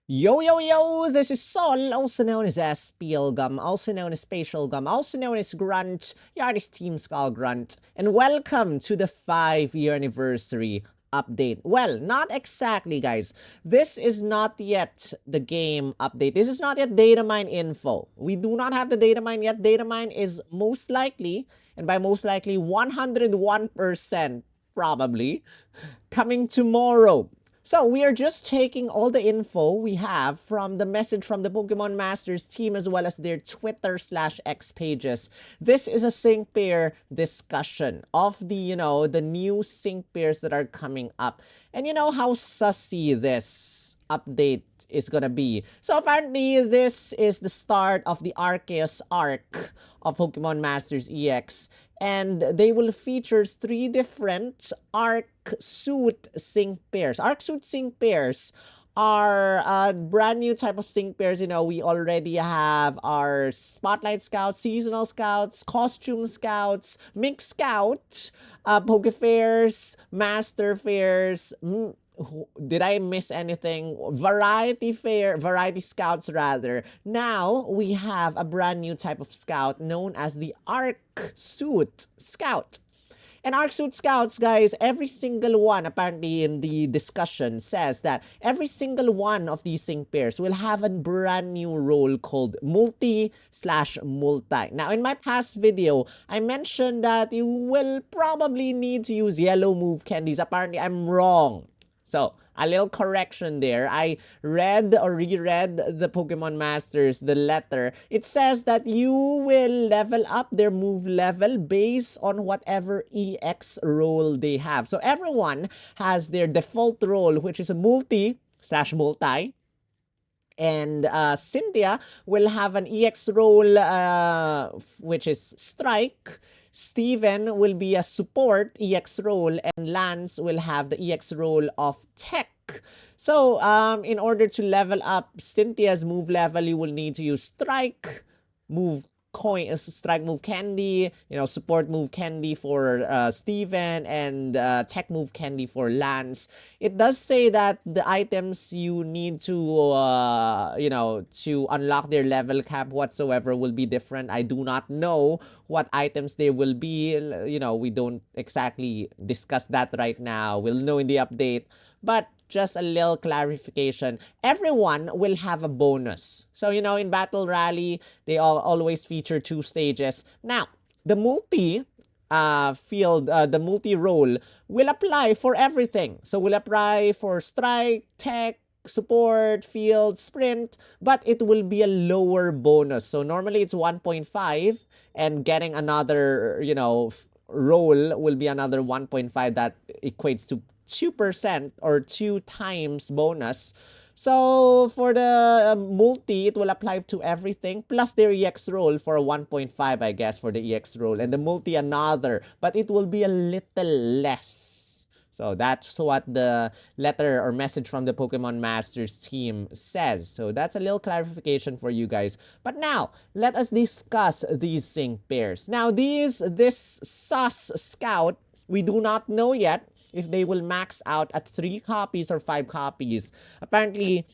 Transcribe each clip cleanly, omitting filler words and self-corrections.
Yo, yo, yo, this is Sol, also known as SPL Gum, also known as Spatial Gum, also known as Grunt, Yardis Team Skull Grunt, and welcome to the 5-year anniversary update. Well, not exactly, guys. This is not yet the game update. This is not yet datamine info. We do not have the datamine yet. Datamine is most likely, and by most likely, 101% probably, coming tomorrow. So we are just taking all the info we have from the message from the Pokemon Masters team as well as their Twitter/X pages. This is a sync pair discussion of the new sync pairs that are coming up. And you know how sussy this update is gonna be. So apparently this is the start of the Arceus arc of Pokemon Masters EX. And they will feature 3 different Arc Suit sync pairs. Arc Suit sync pairs are a brand new type of sync pairs. You know, we already have our Spotlight Scouts, Seasonal Scouts, Costume Scouts, Mix Scout, Poke Fairs, Master Fairs. Did I miss anything? Variety Scouts rather. Now we have a brand new type of scout known as the Arc Suit Scout. And Arc Suit Scouts, guys, every single one, apparently in the discussion, says that every single one of these sync pairs will have a brand new role called multi/multi. Now, in my past video, I mentioned that you will probably need to use yellow move candies. Apparently, I'm wrong. So, a little correction there. I read or reread the Pokemon Masters, the letter. It says that you will level up their move level based on whatever EX role they have. So, everyone has their default role, which is a multi/multi. And Cynthia will have an EX role, which is Strike. Steven will be a support EX role, and Lance will have the EX role of Tech. So, in order to level up Cynthia's move level, you will need to use Strike, Strike move candy, support move candy for Steven, and tech move candy for Lance. It does say that the items you need to to unlock their level cap whatsoever will be different. I do not know what items they will be. We don't exactly discuss that right now. We'll know in the update. But just a little clarification, everyone will have a bonus. So, in Battle Rally, they always feature 2 stages. Now, the the multi-role will apply for everything. So, will apply for Strike, Tech, Support, Field, Sprint, but it will be a lower bonus. So, normally it's 1.5, and getting another, role will be another 1.5. That equates to 2% or 2 times bonus. So for the multi, it will apply to everything plus their EX roll for a 1.5, I guess, for the EX roll, and the multi another, but it will be a little less. So that's what the letter or message from the Pokemon Masters team says. So that's a little clarification for you guys. But now, let us discuss these sync pairs. Now, this sus scout, we do not know yet if they will max out at 3 copies or 5 copies. Apparently,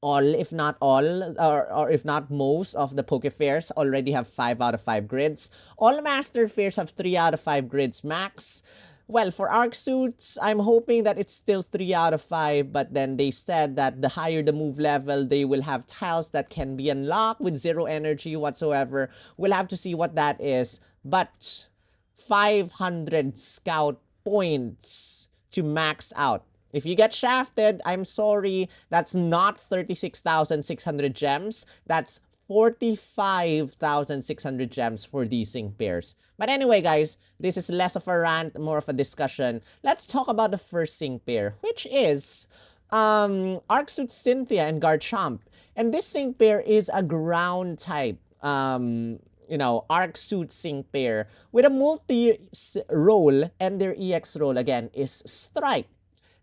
all, if not all, or if not most of the Poke Fairs already have 5 out of 5 grids. All Master Fairs have 3 out of 5 grids max. Well, for Arc Suits, I'm hoping that it's still 3 out of 5, but then they said that the higher the move level, they will have tiles that can be unlocked with 0 energy whatsoever. We'll have to see what that is. But 500 Scout points to max out. If you get shafted, I'm sorry, that's not 36,600 gems. That's 45,600 gems for these sync pairs. But anyway, guys, this is less of a rant, more of a discussion. Let's talk about the first sync pair, which is Arc Suit Cynthia and Garchomp. And this sync pair is a ground type Arc Suit sync pair with a multi-role, and their EX role again is Strike.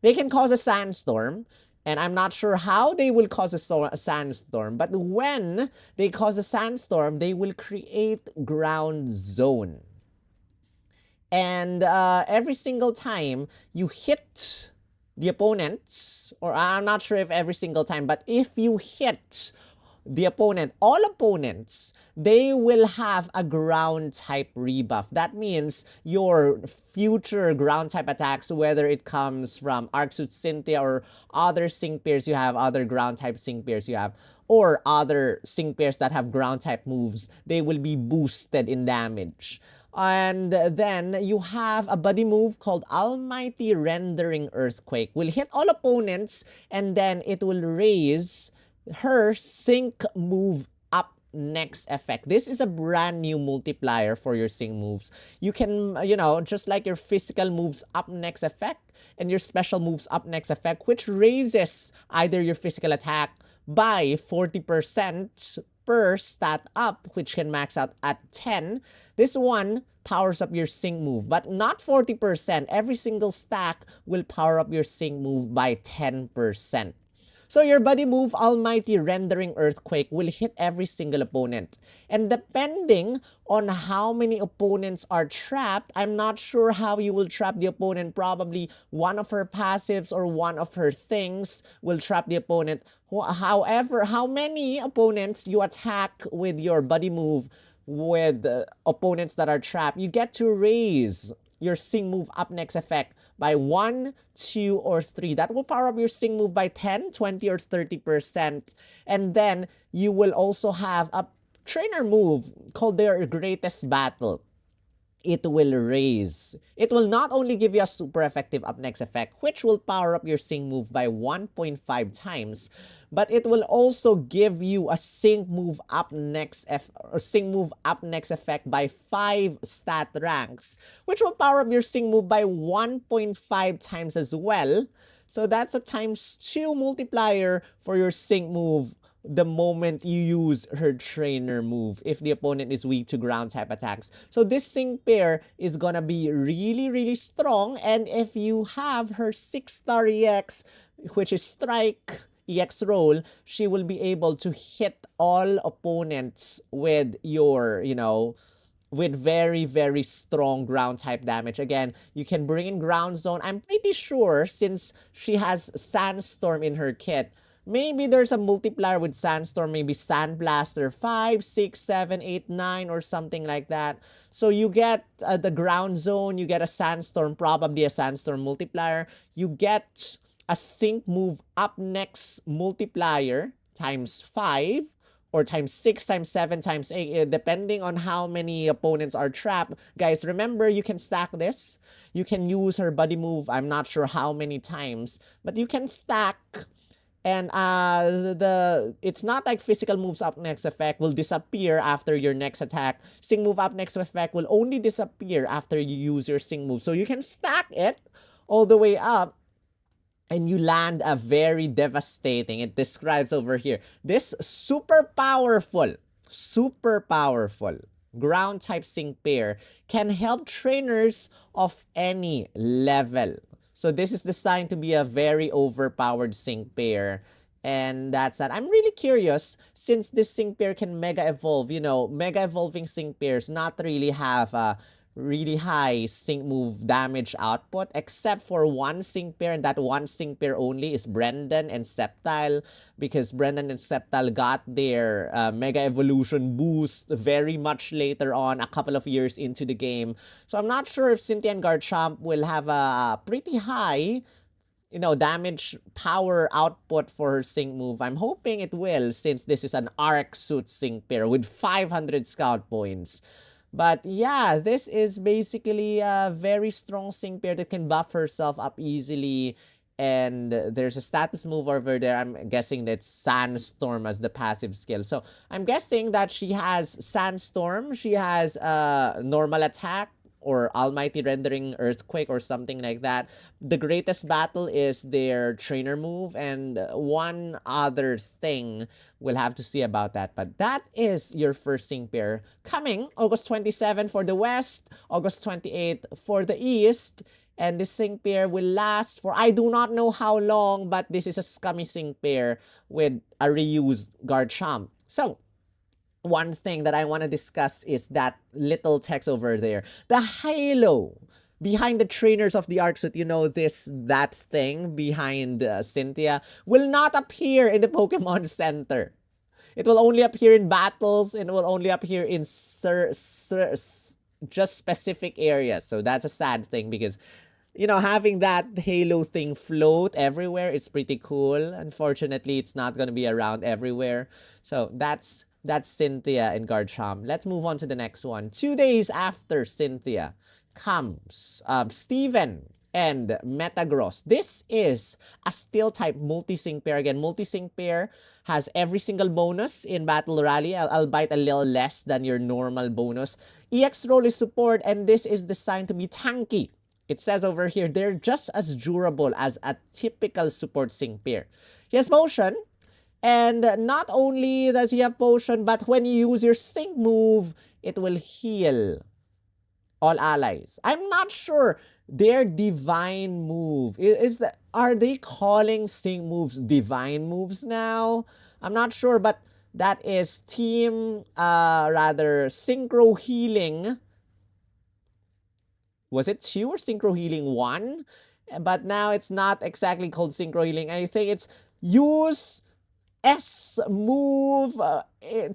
They can cause a sandstorm, and I'm not sure how they will cause a sandstorm, but when they cause a sandstorm, they will create ground zone. And every single time you hit the opponents, or I'm not sure if every single time, but if you hit the opponent, all opponents, they will have a ground type rebuff. That means your future ground type attacks, whether it comes from Arcsuit Cynthia or other sync pairs you have, other ground type sync pairs you have, or other sync pairs that have ground type moves, they will be boosted in damage. And then you have a buddy move called Almighty Rendering Earthquake. Will hit all opponents, and then it will raise her sync move up next effect. This is a brand new multiplier for your sync moves. You can, just like your physical moves up next effect and your special moves up next effect, which raises either your physical attack by 40% per stat up, which can max out at 10. This one powers up your sync move, but not 40%. Every single stack will power up your sync move by 10%. So your buddy move, Almighty Rendering Earthquake, will hit every single opponent. And depending on how many opponents are trapped, I'm not sure how you will trap the opponent. Probably one of her passives or one of her things will trap the opponent. However, how many opponents you attack with your buddy move with opponents that are trapped, you get to raise your sync move up next effect by 1, 2, or 3. That will power up your sync move by 10, 20, or 30%. And then you will also have a trainer move called their Greatest Battle. It will raise. It will not only give you a super effective up next effect, which will power up your sync move by 1.5 times, but it will also give you a sync move up next effect by 5 stat ranks, which will power up your sync move by 1.5 times as well. So that's a ×2 multiplier for your sync move the moment you use her trainer move if the opponent is weak to ground type attacks. So this sync pair is gonna be really, really strong. And if you have her 6-star EX, which is Strike EX roll, she will be able to hit all opponents with your, with very, very strong ground type damage. Again, you can bring in Ground Zone. I'm pretty sure since she has Sandstorm in her kit, maybe there's a multiplier with Sandstorm, maybe Sandblaster 5, 6, 7, 8, 9, or something like that. So you get the Ground Zone, you get a Sandstorm, probably a Sandstorm multiplier. You get a sync move up next multiplier ×5, or ×6, ×7, ×8, depending on how many opponents are trapped. Guys, remember, you can stack this. You can use her buddy move, I'm not sure how many times, but you can stack. And it's not like physical moves up next effect will disappear after your next attack. Sync move up next effect will only disappear after you use your sync move. So you can stack it all the way up, and you land a very devastating, it describes over here, this super powerful ground type sync pair can help trainers of any level. So this is designed to be a very overpowered sync pair. And that's that. I'm really curious, since this sync pair can mega evolve, mega evolving sync pairs not really have a really high sync move damage output, except for one sync pair, and that one sync pair only is Brendan and Sceptile, because Brendan and Sceptile got their Mega Evolution boost very much later on, a couple of years into the game. So I'm not sure if Cynthia and Garchomp will have a pretty high damage power output for her sync move. I'm hoping it will, since this is an Arcsuit sync pair with 500 scout points. But yeah, this is basically a very strong sync pair that can buff herself up easily. And there's a status move over there. I'm guessing that's Sandstorm as the passive skill. So I'm guessing that she has Sandstorm. She has normal attack, or Almighty Rendering Earthquake, or something like that. The Greatest Battle is their trainer move, and one other thing, we'll have to see about that. But that is your first sync pair, coming August 27 for the West, August 28 for the East. And this sync pair will last for, I do not know how long, but this is a scummy sync pair with a reused Garchomp. So one thing that I want to discuss is that little text over there. The halo behind the trainers of the Arc Suit, you know, that thing behind Cynthia will not appear in the Pokemon Center. It will only appear in battles, and it will only appear in just specific areas. So that's a sad thing because, you know, having that Halo thing float everywhere, it's pretty cool. Unfortunately, it's not going to be around everywhere. So that's Cynthia and Garchomp. Let's move on to the next one. 2 days after Cynthia comes Steven and Metagross. This is a steel type multi-sync pair. Again, multi-sync pair has every single bonus in Battle Rally, albeit a little less than your normal bonus. EX roll is support, and this is designed to be tanky. It says over here, they're just as durable as a typical support sync pair. He has potion, and not only does he have potion, but when you use your sync move, it will heal all allies. I'm not sure their divine move are they calling sync moves divine moves now? I'm not sure, but that is team synchro healing. Was it 2 or synchro healing 1? But now it's not exactly called synchro healing. I think it's use S move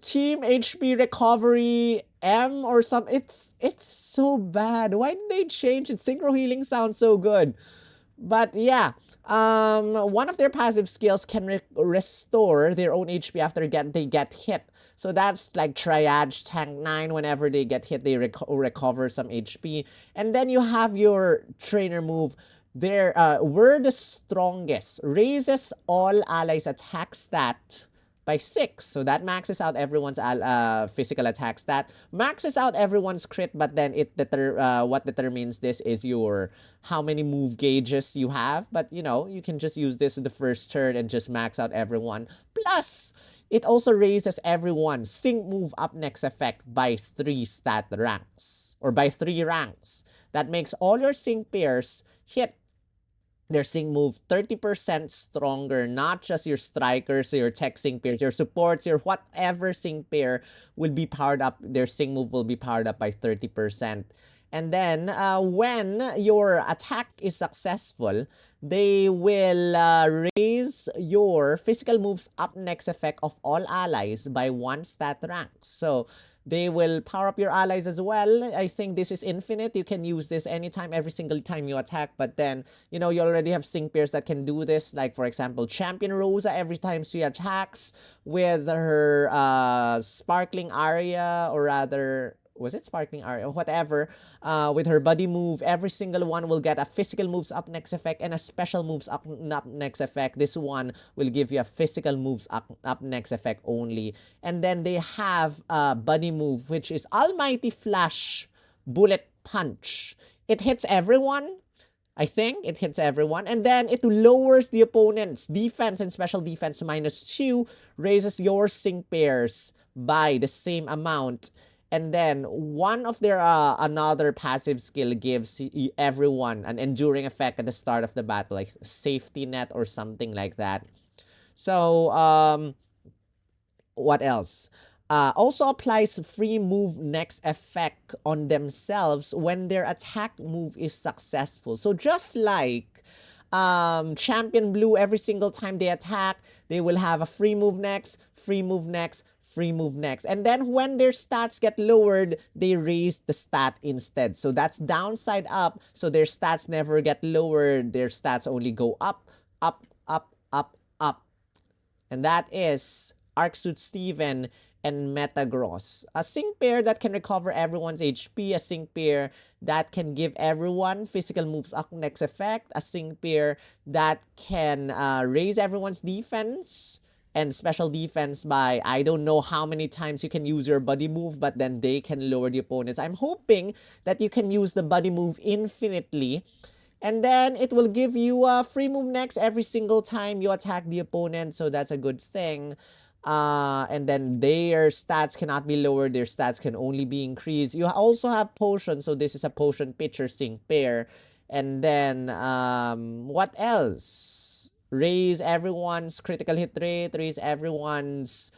team HP recovery M or something. It's so bad. Why did they change it? Synchro healing sounds so good. But yeah, one of their passive skills can restore their own HP after they get hit. So that's like Triage Tank 9. Whenever they get hit, they recover some HP. And then you have your trainer move. We're the strongest. Raises all allies' attack stat by 6. So that maxes out everyone's physical attack stat. Maxes out everyone's crit, but then what determines this is how many move gauges you have. But, you know, you can just use this in the first turn and just max out everyone. Plus, it also raises everyone's sync move up next effect by 3 stat ranks. Or by 3 ranks. That makes all your sync pairs hit their sync move 30% stronger. Not just your strikers, your tech sync pairs, your supports, your whatever sync pair will be powered up. Their sync move will be powered up by 30%. And then when your attack is successful, they will raise your physical moves up next effect of all allies by 1 stat rank. So they will power up your allies as well. I think this is infinite. You can use this anytime, every single time you attack. But then, you know, you already have sync pairs that can do this. Like, for example, Champion Rosa, every time she attacks with her Sparkling Aria, or rather, was it Sparkling Aria? Whatever. With her buddy move, every single one will get a physical moves up next effect and a special moves up next effect. This one will give you a physical moves up next effect only. And then they have a buddy move, which is Almighty Flash Bullet Punch. It hits everyone. I think it hits everyone. And then it lowers the opponent's defense and special defense -2, raises your sync pairs by the same amount. And then one of their another passive skill gives everyone an enduring effect at the start of the battle, like safety net or something like that. So what else? Also applies free move next effect on themselves when their attack move is successful. So just like Champion Blue, every single time they attack, they will have a free move next, free move next, free move next. And then when their stats get lowered, they raise the stat instead. So that's downside up. So their stats never get lowered. Their stats only go up, up, up, up, up. And that is Arc Suit Steven and Metagross. A sync pair that can recover everyone's HP. A sync pair that can give everyone physical moves up next effect. A sync pair that can raise everyone's defense and special defense by I don't know how many times you can use your buddy move, but then they can lower the opponents. I'm hoping that you can use the buddy move infinitely, and then it will give you a free move next every single time you attack the opponent, so that's a good thing. And then their stats cannot be lowered, their stats can only be increased. You also have potion, so this is a potion pitcher sync pair. And then what else? Raise everyone's critical hit rate, raise everyone's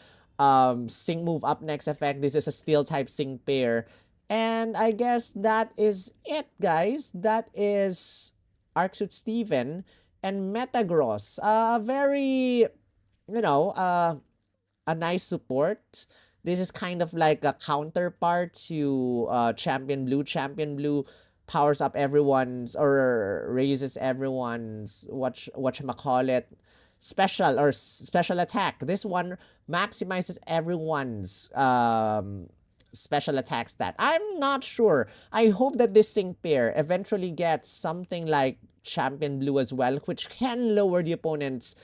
sync move up next effect. This is a steel type sync pair. And I guess that is it, guys. That is Arcsuit Steven and Metagross. Very, a nice support. This is kind of like a counterpart to Champion Blue. Champion Blue powers up everyone's or raises everyone's whatchamacallit special attack. This one maximizes everyone's special attack stat. I'm not sure. I hope that this sync pair eventually gets something like Champion Blue as well, which can lower the opponent's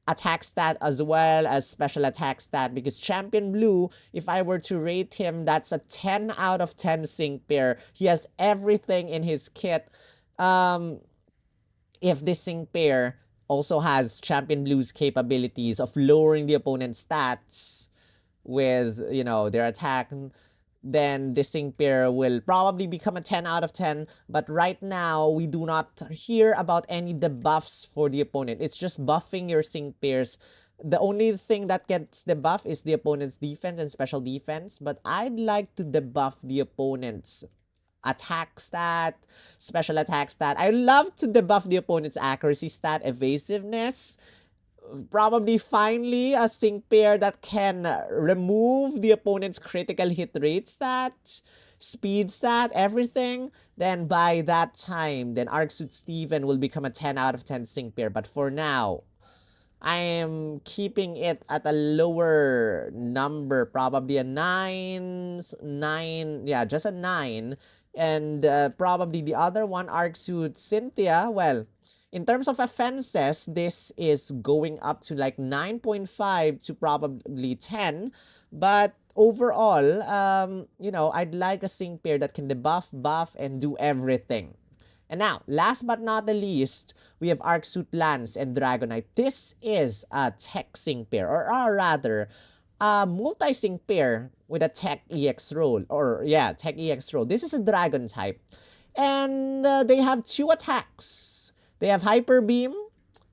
attack stat as well as special attack stat, because Champion Blue, if I were to rate him, that's a 10 out of 10 sync pair. He has everything in his kit. If this sync pair also has Champion Blue's capabilities of lowering the opponent's stats with, their attack, then this sync pair will probably become a 10 out of 10. But right now, we do not hear about any debuffs for the opponent. It's just buffing your sync pairs. The only thing that gets debuff is the opponent's defense and special defense. But I'd like to debuff the opponent's attack stat, special attack stat. I love to debuff the opponent's accuracy stat, evasiveness. Probably finally a sync pair that can remove the opponent's critical hit rate stat, speed stat, everything. Then by that time, then Arcsuit Steven will become a 10 out of 10 sync pair. But for now, I am keeping it at a lower number, probably a 9, yeah, just a 9. And probably the other one, Arcsuit Cynthia, well, in terms of offenses, this is going up to like 9.5 to probably 10. But overall, I'd like a sync pair that can debuff, buff, and do everything. And now, last but not the least, we have Arcsuit Lance and Dragonite. This is a tech sync pair, or rather, a multi-sync pair with a tech EX role. Tech EX role. This is a dragon type. And they have 2 attacks. They have Hyper Beam,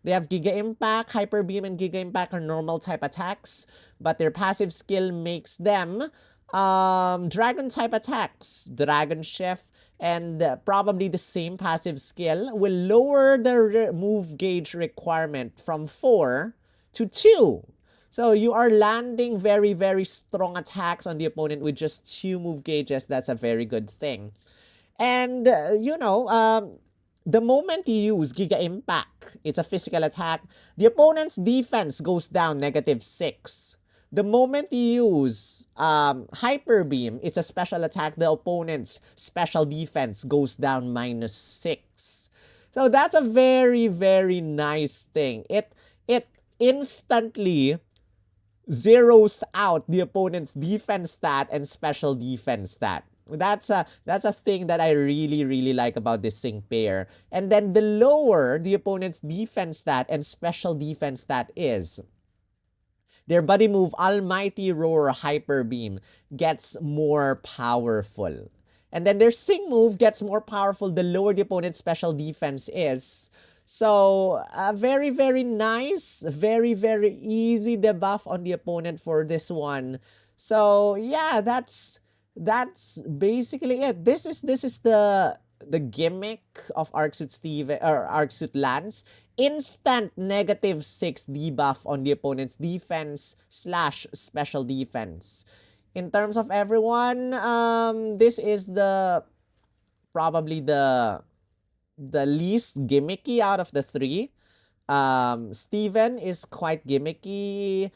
they have Giga Impact. Hyper Beam and Giga Impact are normal type attacks, but their passive skill makes them dragon type attacks. Dragon Shift, and probably the same passive skill will lower the move gauge requirement from 4 to 2. So you are landing very, very strong attacks on the opponent with just 2 move gauges. That's a very good thing. And, the moment you use Giga Impact, it's a physical attack, the opponent's defense goes down -6. The moment you use Hyper Beam, it's a special attack, the opponent's special defense goes down -6. So that's a very, very nice thing. It instantly zeroes out the opponent's defense stat and special defense stat. That's a thing that I really, really like about this sync pair. And then the lower the opponent's defense stat and special defense stat is, their buddy move, Almighty Roar Hyper Beam, gets more powerful. And then their sync move gets more powerful the lower the opponent's special defense is. So, very, very nice. Very, very easy debuff on the opponent for this one. So, yeah, that's basically it. This is the gimmick of Arcsuit Steven or Arcsuit Lance. Instant -6 debuff on the opponent's defense / special defense. In terms of everyone, this is probably the least gimmicky out of the 3. Steven is quite gimmicky.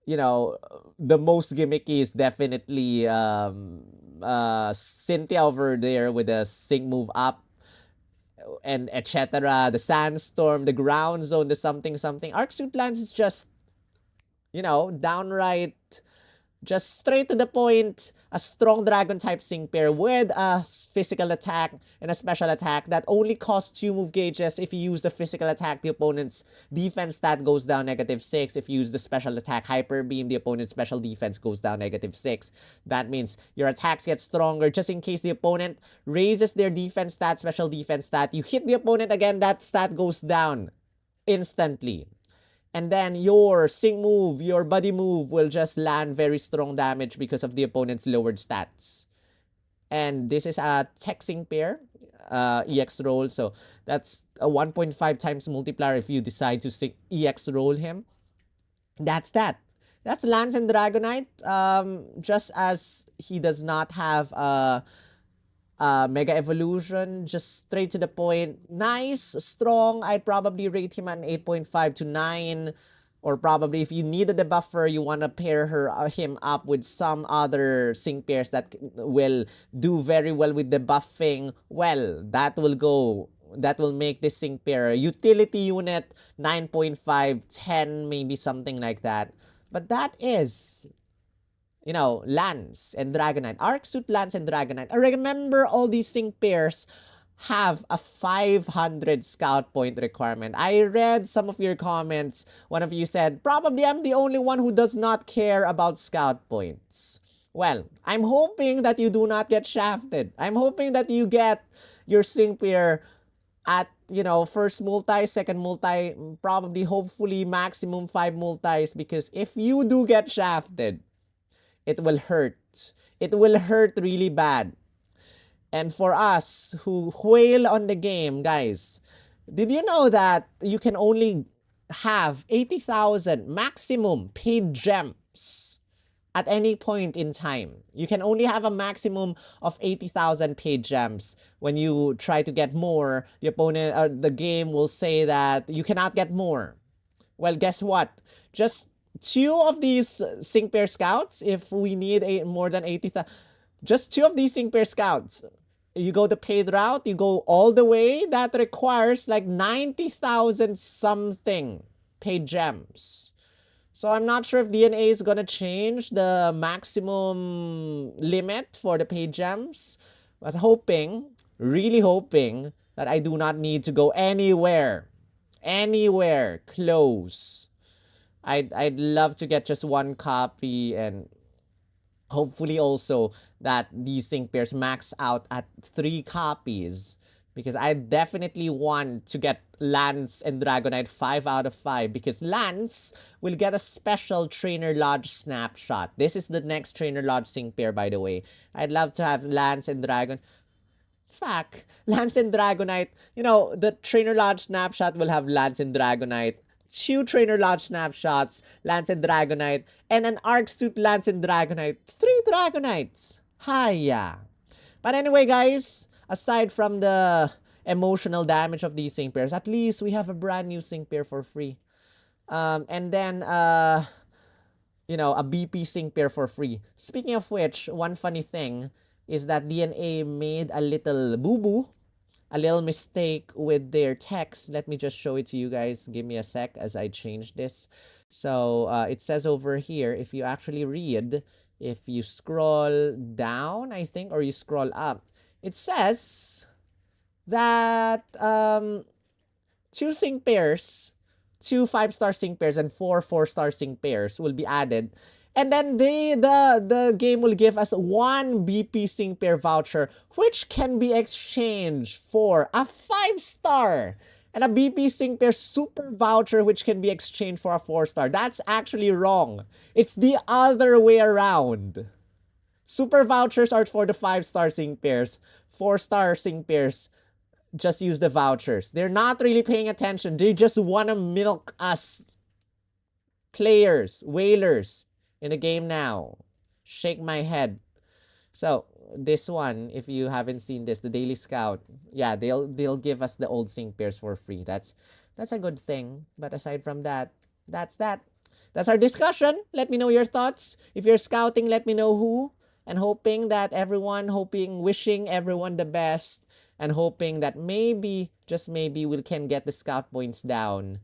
The most gimmicky is definitely Cynthia over there with the sync move up and etc. The Sandstorm, the Ground Zone, the something. Arcsuit Lance is just, downright, just straight to the point, a strong dragon type sync pair with a physical attack and a special attack that only costs 2 move gauges. If you use the physical attack, the opponent's defense stat goes down -6. If you use the special attack Hyper Beam, the opponent's special defense goes down -6. That means your attacks get stronger just in case the opponent raises their defense stat, special defense stat. You hit the opponent again, that stat goes down instantly. And then your sync move, your buddy move will just land very strong damage because of the opponent's lowered stats. And this is a tech sync pair, EX roll. So that's a 1.5 times multiplier if you decide to EX roll him. That's that. That's Lance and Dragonite. Just as he does not have a Mega Evolution, just straight to the point. Nice, strong. I'd probably rate him an 8.5 to 9. Or probably if you needed a buffer, you want to pair him up with some other sync pairs that will do very well with the buffing. Well, that will make this sync pair utility unit 9.5, 10, maybe something like that. But that is, you know, Lance and Dragonite. Arc Suit Lance and Dragonite. I remember all these sync pairs have a 500 scout point requirement. I read some of your comments. One of you said, probably I'm the only one who does not care about scout points. Well, I'm hoping that you do not get shafted. I'm hoping that you get your sync pair at, you know, first multi, second multi, probably hopefully maximum 5 multis, because if you do get shafted, it will hurt. It will hurt really bad. And for us who whale on the game, guys, did you know that you can only have 80,000 maximum paid gems at any point in time? You can only have a maximum of 80,000 paid gems. When you try to get more, the opponent, the game will say that you cannot get more. Well, guess what? Just 2 of these sync pair scouts, if we need more than 80,000, just 2 of these sync pair scouts. You go the paid route, you go all the way, that requires like 90,000 something paid gems. So I'm not sure if DNA is gonna change the maximum limit for the paid gems, but hoping, really hoping, that I do not need to go anywhere close. I'd love to get just 1 copy, and hopefully also that these sync pairs max out at 3 copies, because I definitely want to get Lance and Dragonite 5 out of 5, because Lance will get a special Trainer Lodge snapshot. This is the next Trainer Lodge sync pair, by the way. I'd love to have Lance and Dragon. Fact, Lance and Dragonite, you know, the Trainer Lodge snapshot will have Lance and Dragonite, 2 Trainer Lodge snapshots, Lance and Dragonite, and an Arc Suit Lance and Dragonite, 3 Dragonites. Hiya. But anyway, guys, aside from the emotional damage of these sync pairs, at least we have a brand new sync pair for free. And then, you know, a BP sync pair for free. Speaking of which, one funny thing is that DNA made a little boo-boo, a little mistake with their text. Let me just show it to you guys. Give me a sec as I change this. So it says over here, if you actually read, if you scroll down, I think, or you scroll up, it says that 2 sync pairs, 2 5-star sync pairs, and 4 4-star sync pairs will be added. And then the game will give us 1 BP sync pair voucher, which can be exchanged for a 5-star. And a BP sync pair super voucher, which can be exchanged for a 4-star. That's actually wrong. It's the other way around. Super vouchers are for the 5-star sync pairs. 4-star sync pairs just use the vouchers. They're not really paying attention. They just want to milk us players, whalers in the game now. Shake my head. So this one, if you haven't seen this, the Daily Scout, yeah, they'll give us the old sync pairs for free. That's a good thing. But aside from that, that's that. That's our discussion. Let me know your thoughts. If you're scouting, let me know who. And hoping that wishing everyone the best, and hoping that maybe, just maybe, we can get the scout points down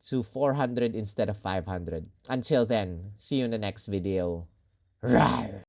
to 400 instead of 500. Until then, see you in the next video. Rawr!